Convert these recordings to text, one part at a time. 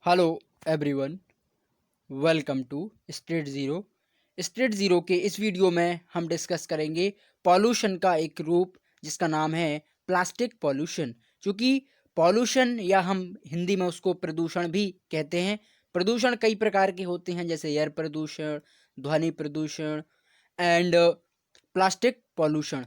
Hello everyone, welcome to street zero. Street zero के इस video में हम डिस्कस करेंगे पॉल्यूशन का एक रूप जिसका नाम है प्लास्टिक पॉल्यूशन। क्योंकि पॉल्यूशन या हम हिंदी में उसको प्रदूषण भी कहते हैं। प्रदूषण कई प्रकार के होते हैं, जैसे एयर प्रदूषण, ध्वनि प्रदूषण एंड प्लास्टिक पॉल्यूशन।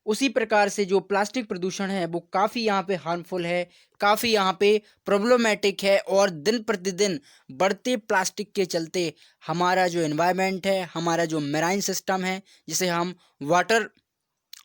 उसी प्रकार से जो प्लास्टिक प्रदूषण है वो काफ़ी यहाँ पे हार्मफुल है, काफ़ी यहाँ पे प्रॉब्लमेटिक है। और दिन प्रतिदिन बढ़ते प्लास्टिक के चलते हमारा जो एनवायरनमेंट है, हमारा जो मेराइन सिस्टम है, जिसे हम वाटर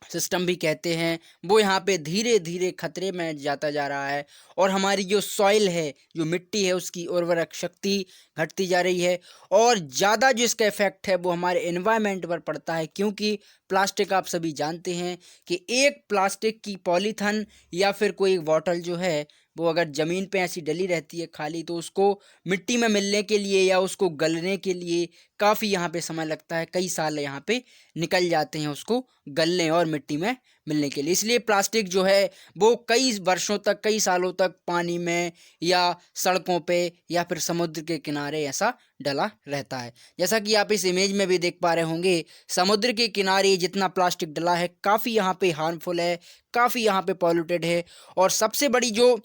सिस्टम भी कहते हैं, वो यहाँ पे धीरे धीरे खतरे में जाता जा रहा है। और हमारी जो सॉइल है, जो मिट्टी है, उसकी उर्वरक शक्ति घटती जा रही है। और ज़्यादा जो इसका इफेक्ट है वो हमारे एनवायरनमेंट पर पड़ता है, क्योंकि प्लास्टिक आप सभी जानते हैं कि एक प्लास्टिक की पॉलीथन या फिर कोई बॉटल जो है वो अगर ज़मीन पे ऐसी डली रहती है खाली, तो उसको मिट्टी में मिलने के लिए या उसको गलने के लिए काफ़ी यहाँ पे समय लगता है। कई साल यहाँ पे निकल जाते हैं उसको गलने और मिट्टी में मिलने के लिए। इसलिए प्लास्टिक जो है वो कई वर्षों तक, कई सालों तक पानी में या सड़कों पे या फिर समुद्र के किनारे ऐसा डला रहता है। जैसा कि आप इस इमेज में भी देख पा रहे होंगे, समुद्र के किनारे जितना प्लास्टिक डला है काफ़ी यहाँ पे हार्मफुल है, काफ़ी यहाँ पे पॉल्यूटेड है। और सबसे बड़ी जो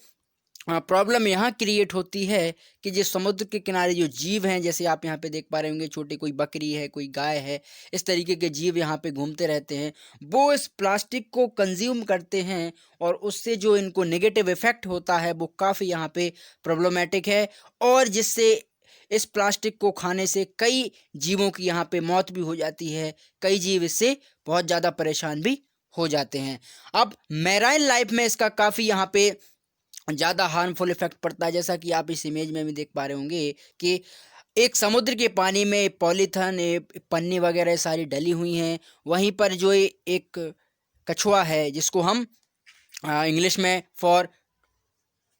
प्रॉब्लम यहाँ क्रिएट होती है कि जो समुद्र के किनारे जो जीव हैं, जैसे आप यहाँ पे देख पा रहे होंगे, छोटे कोई बकरी है, कोई गाय है, इस तरीके के जीव यहाँ पे घूमते रहते हैं। वो इस प्लास्टिक को कंज्यूम करते हैं और उससे जो इनको नेगेटिव इफेक्ट होता है वो काफ़ी यहाँ पे प्रॉब्लमेटिक है। और जिससे इस प्लास्टिक को खाने से कई जीवों की यहाँ पे मौत भी हो जाती है, कई जीव इससे बहुत ज़्यादा परेशान भी हो जाते हैं। अब मैराइन लाइफ में इसका काफ़ी यहाँ पे ज़्यादा हार्मफुल इफेक्ट पड़ता है। जैसा कि आप इस इमेज में भी देख पा रहे होंगे कि एक समुद्र के पानी में पॉलीथन, पन्नी वगैरह सारी डली हुई हैं। वहीं पर जो एक कछुआ है, जिसको हम इंग्लिश में फॉर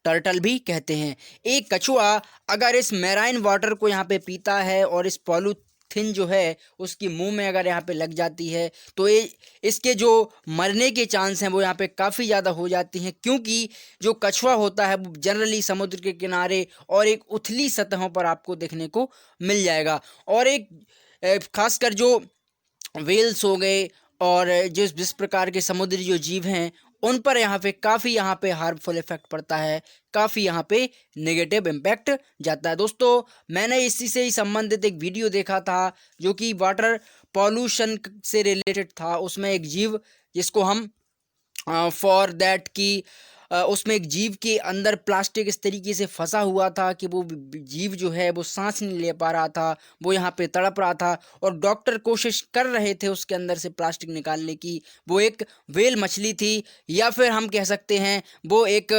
टर्टल भी कहते हैं, एक कछुआ अगर इस मैराइन वाटर को यहाँ पे पीता है और इस पॉलीथीन जो है उसकी मुंह में अगर यहाँ पे लग जाती है, तो ये इसके जो मरने के चांस हैं वो यहाँ पे काफ़ी ज़्यादा हो जाती हैं। क्योंकि जो कछुआ होता है वो जनरली समुद्र के किनारे और एक उथली सतहों पर आपको देखने को मिल जाएगा। और एक खासकर जो वेल्स हो गए और जिस जिस प्रकार के समुद्री जो जीव हैं, उन पर यहाँ पे काफ़ी यहाँ पे हार्मफुल इफेक्ट पड़ता है, काफ़ी यहाँ पे नेगेटिव इम्पैक्ट जाता है। दोस्तों, मैंने इसी से ही संबंधित एक वीडियो देखा था जो कि वाटर पॉल्यूशन से रिलेटेड था। उसमें एक जीव जिसको हम फॉर दैट की उसमें एक जीव के अंदर प्लास्टिक इस तरीके से फंसा हुआ था कि वो जीव जो है वो सांस नहीं ले पा रहा था, वो यहाँ पे तड़प रहा था। और डॉक्टर कोशिश कर रहे थे उसके अंदर से प्लास्टिक निकालने की। वो एक व्हेल मछली थी, या फिर हम कह सकते हैं वो एक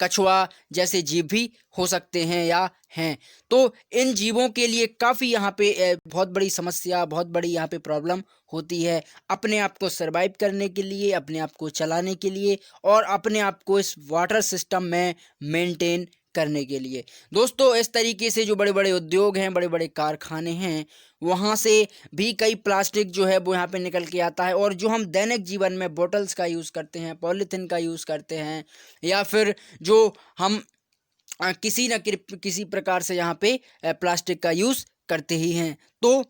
कछुआ जैसे जीव भी हो सकते हैं या हैं। तो इन जीवों के लिए काफ़ी यहाँ पे बहुत बड़ी समस्या, बहुत बड़ी यहाँ पे प्रॉब्लम होती है अपने आप को सरवाइव करने के लिए, अपने आप को चलाने के लिए और अपने आप को इस वाटर सिस्टम में मेंटेन करने के लिए। दोस्तों, इस तरीके से जो बड़े बड़े उद्योग हैं, बड़े बड़े कारखाने हैं, वहाँ से भी कई प्लास्टिक जो है वो यहाँ पे निकल के आता है। और जो हम दैनिक जीवन में बोटल्स का यूज़ करते हैं, पॉलीथीन का यूज़ करते हैं, या फिर जो हम किसी न किसी प्रकार से यहाँ पे प्लास्टिक का यूज़ करते ही हैं। तो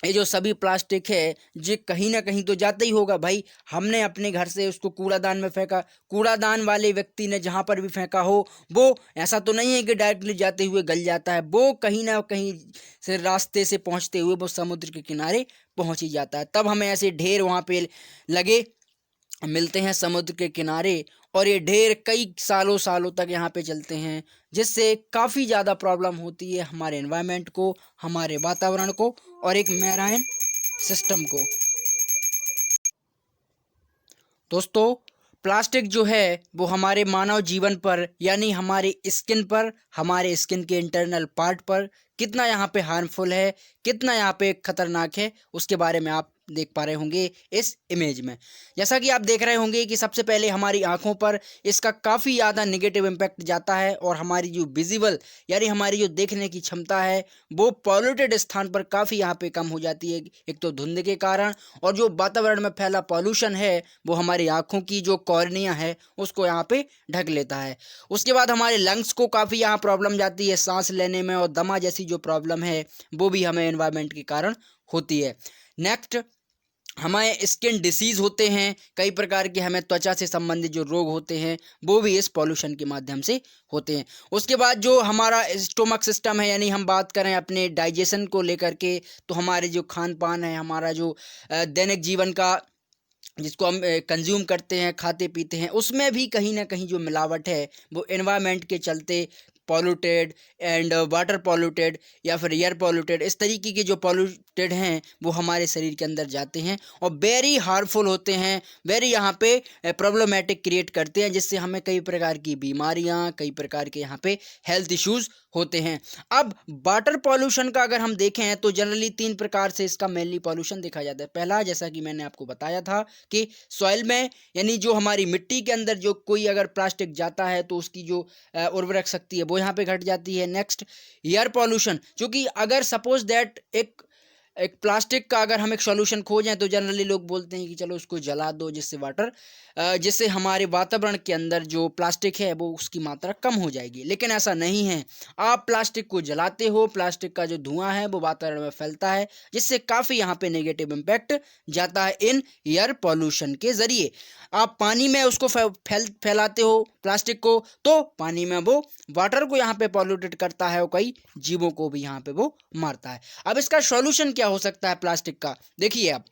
ये जो सभी प्लास्टिक है ये कहीं ना कहीं तो जाता ही होगा भाई। हमने अपने घर से उसको कूड़ादान में फेंका, कूड़ादान वाले व्यक्ति ने जहाँ पर भी फेंका हो, वो ऐसा तो नहीं है कि डायरेक्टली जाते हुए गल जाता है, वो कहीं ना कहीं से रास्ते से पहुँचते हुए वो समुद्र के किनारे पहुँच ही जाता है। तब हमें ऐसे ढेर वहाँ पे लगे मिलते हैं समुद्र के किनारे, और ये ढेर कई सालों सालों तक यहाँ पे चलते हैं, जिससे काफ़ी ज़्यादा प्रॉब्लम होती है हमारे एनवायरनमेंट को, हमारे वातावरण को और एक मैराइन सिस्टम को। दोस्तों, प्लास्टिक जो है वो हमारे मानव जीवन पर, यानी हमारे स्किन पर, हमारे स्किन के इंटरनल पार्ट पर कितना यहाँ पे हार्मफुल है, कितना यहाँ पे खतरनाक है, उसके बारे में आप देख पा रहे होंगे इस इमेज में। जैसा कि आप देख रहे होंगे कि सबसे पहले हमारी आंखों पर इसका काफ़ी ज़्यादा नेगेटिव इम्पैक्ट जाता है और हमारी जो विजिबल यानी हमारी जो देखने की क्षमता है वो पॉल्यूटेड स्थान पर काफ़ी यहाँ पे कम हो जाती है। एक तो धुंध के कारण, और जो वातावरण में फैला पॉल्यूशन है वो हमारी आंखों की जो कॉर्निया है उसको यहाँ पे ढक लेता है। उसके बाद हमारे लंग्स को काफ़ी यहाँ प्रॉब्लम जाती है सांस लेने में, और दमा जैसी जो प्रॉब्लम है वो भी हमें एनवायरनमेंट के कारण होती है। नेक्स्ट, हमें स्किन डिसीज़ होते हैं, कई प्रकार के हमें त्वचा से संबंधित जो रोग होते हैं वो भी इस पॉल्यूशन के माध्यम से होते हैं। उसके बाद जो हमारा स्टोमक सिस्टम है, यानी हम बात करें अपने डाइजेशन को लेकर के, तो हमारे जो खान पान है, हमारा जो दैनिक जीवन का जिसको हम कंज्यूम करते हैं, खाते पीते हैं, उसमें भी कहीं ना कहीं जो मिलावट है वो एनवायरनमेंट के चलते पॉल्यूटेड एंड वाटर पॉल्यूटेड या फिर एयर पॉल्यूटेड, इस तरीके के जो पॉल्यूटेड हैं वो हमारे शरीर के अंदर जाते हैं और वेरी हार्मफुल होते हैं, वेरी यहाँ पे प्रॉब्लमेटिक क्रिएट करते हैं, जिससे हमें कई प्रकार की बीमारियाँ, कई प्रकार के यहाँ पे हेल्थ इश्यूज़ होते हैं। अब वाटर पॉल्यूशन का अगर हम देखें तो जनरली 3 प्रकार से इसका मेनली पॉल्यूशन देखा जाता है। पहला, जैसा कि मैंने आपको बताया था कि सॉइल में, यानी जो हमारी मिट्टी के अंदर जो कोई अगर प्लास्टिक जाता है तो उसकी जो उर्वरक शक्ति है वो यहाँ पे घट जाती है। नेक्स्ट, एयर पॉल्यूशन, क्योंकि अगर सपोज दैट एक प्लास्टिक का अगर हम एक सॉल्यूशन खोजें तो जनरली लोग बोलते हैं कि चलो उसको जला दो, जिससे हमारे वातावरण के अंदर जो प्लास्टिक है वो उसकी मात्रा कम हो जाएगी। लेकिन ऐसा नहीं है, आप प्लास्टिक को जलाते हो, प्लास्टिक का जो धुआं है वो वातावरण में फैलता है, जिससे काफ़ी यहाँ पे नेगेटिव इम्पैक्ट जाता है इन एयर पॉल्यूशन के ज़रिए। आप पानी में उसको फैलाते हो प्लास्टिक को, तो पानी में वो वाटर को यहाँ पे पॉल्यूटेड करता है और कई जीवों को भी यहाँ पे वो मारता है। अब इसका सॉल्यूशन क्या हो सकता है प्लास्टिक का? देखिए, आप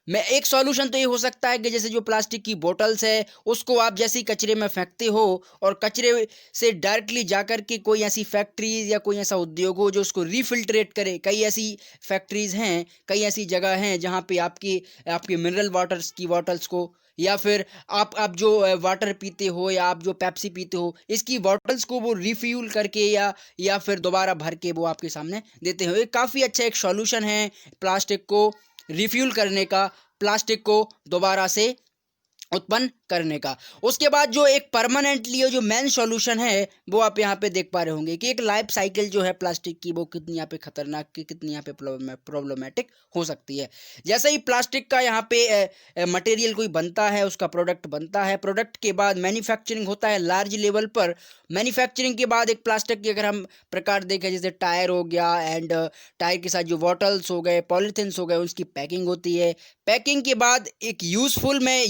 मैं एक सॉल्यूशन तो ये हो सकता है कि जैसे जो प्लास्टिक की बोतल्स है उसको आप जैसे ही कचरे में फेंकते हो और कचरे से डायरेक्टली जाकर के कोई ऐसी फैक्ट्रीज या कोई ऐसा उद्योग हो जो उसको रिफिल्ट्रेट करे। कई ऐसी फैक्ट्रीज हैं, कई ऐसी जगह हैं जहाँ पे आपकी मिनरल वाटर्स की बॉटल्स को, या फिर आप जो वाटर पीते हो या आप जो पेप्सी पीते हो, इसकी बॉटल्स को वो रिफ्यूल करके या फिर दोबारा भर के वो आपके सामने देते हो। ये काफ़ी अच्छा एक सॉल्यूशन है प्लास्टिक को रिफ्यूल करने का, प्लास्टिक को दोबारा से उत्पन्न करने का। उसके बाद जो एक परमानेंटली जो मेन सॉल्यूशन है वो आप यहाँ पे देख पा रहे होंगे कि एक लाइफ साइकिल जो है प्लास्टिक की वो कितनी यहाँ पे खतरनाक, की कितनी यहाँ पे प्रॉब्लमेटिक हो सकती है। जैसे ही प्लास्टिक का यहाँ पे मटेरियल कोई बनता है, उसका प्रोडक्ट बनता है, प्रोडक्ट के बाद मैन्युफैक्चरिंग होता है लार्ज लेवल पर। मैन्युफैक्चरिंग के बाद एक प्लास्टिक की अगर हम प्रकार देखें, जैसे टायर हो गया, एंड टायर के साथ जो बॉटल्स हो गए, पॉलीथिन्स हो गए, उसकी पैकिंग होती है। पैकिंग के बाद एक यूज़फुल में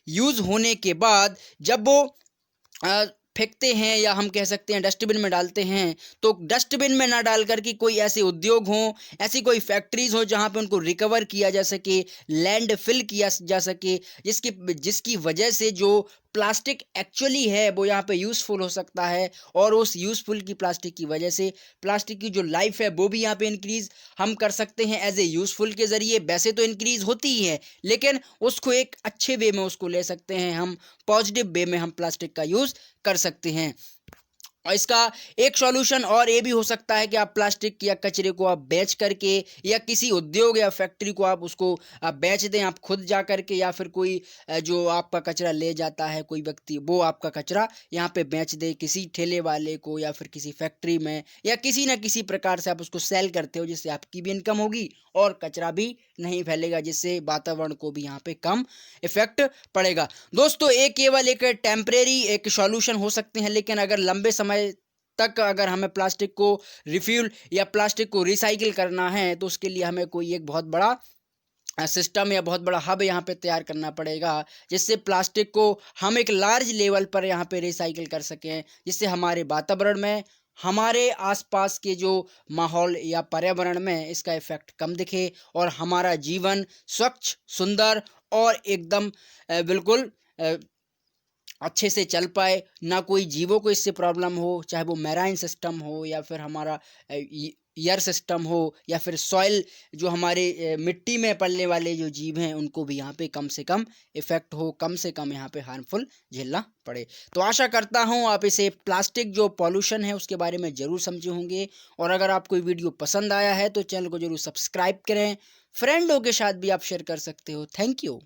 यूज़ होने के बाद जब वो फेंकते हैं या हम कह सकते हैं डस्टबिन में डालते हैं, तो डस्टबिन में ना डाल कर के कोई ऐसे उद्योग हों, ऐसी कोई फैक्ट्रीज हो जहां पे उनको रिकवर किया जा सके, लैंड फिल किया जा सके, जिसकी वजह से जो प्लास्टिक एक्चुअली है वो यहाँ पे यूज़फुल हो सकता है। और उस यूज़फुल की प्लास्टिक की वजह से प्लास्टिक की जो लाइफ है वो भी यहाँ पे इंक्रीज़ हम कर सकते हैं एज ए यूज़फुल के ज़रिए। वैसे तो इंक्रीज़ होती ही है, लेकिन उसको एक अच्छे वे में उसको ले सकते हैं हम, पॉजिटिव वे में हम प्लास्टिक का यूज़ कर सकते हैं। और इसका एक सॉल्यूशन और ये भी हो सकता है कि आप प्लास्टिक या कचरे को आप बेच करके, या किसी उद्योग या फैक्ट्री को आप उसको बेच दें, आप खुद जा करके, या फिर कोई जो आपका कचरा ले जाता है कोई व्यक्ति, वो आपका कचरा यहाँ पे बेच दे किसी ठेले वाले को या फिर किसी फैक्ट्री में, या किसी न किसी प्रकार से आप उसको सेल करते हो, जिससे आपकी भी इनकम होगी और कचरा भी नहीं फैलेगा, जिससे वातावरण को भी यहाँ पे कम इफेक्ट पड़ेगा। दोस्तों, ये केवल एक टेम्परेरी एक सॉल्यूशन हो सकते हैं, लेकिन अगर लंबे समय तक अगर हमें प्लास्टिक को रिफ्यूल या प्लास्टिक को रिसाइकिल करना है तो उसके लिए हमें कोई एक बहुत बड़ा सिस्टम या बहुत बड़ा हब यहाँ पे तैयार करना पड़ेगा, जिससे प्लास्टिक को हम एक लार्ज लेवल पर यहाँ पे रिसाइकिल कर सकें, जिससे हमारे वातावरण में, हमारे आसपास के जो माहौल या पर्यावरण में इसका इफेक्ट कम दिखे और हमारा जीवन स्वच्छ, सुंदर और एकदम बिल्कुल अच्छे से चल पाए। ना कोई जीवों को इससे प्रॉब्लम हो, चाहे वो मैराइन सिस्टम हो या फिर हमारा एयर सिस्टम हो या फिर सॉइल, जो हमारे मिट्टी में पलने वाले जो जीव हैं उनको भी यहाँ पे कम से कम इफेक्ट हो, कम से कम यहाँ पे हार्मफुल झेलना पड़े। तो आशा करता हूँ आप इसे प्लास्टिक जो पॉल्यूशन है उसके बारे में ज़रूर समझे होंगे, और अगर आपको वीडियो पसंद आया है तो चैनल को ज़रूर सब्सक्राइब करें, फ्रेंडों के साथ भी आप शेयर कर सकते हो। Thank you.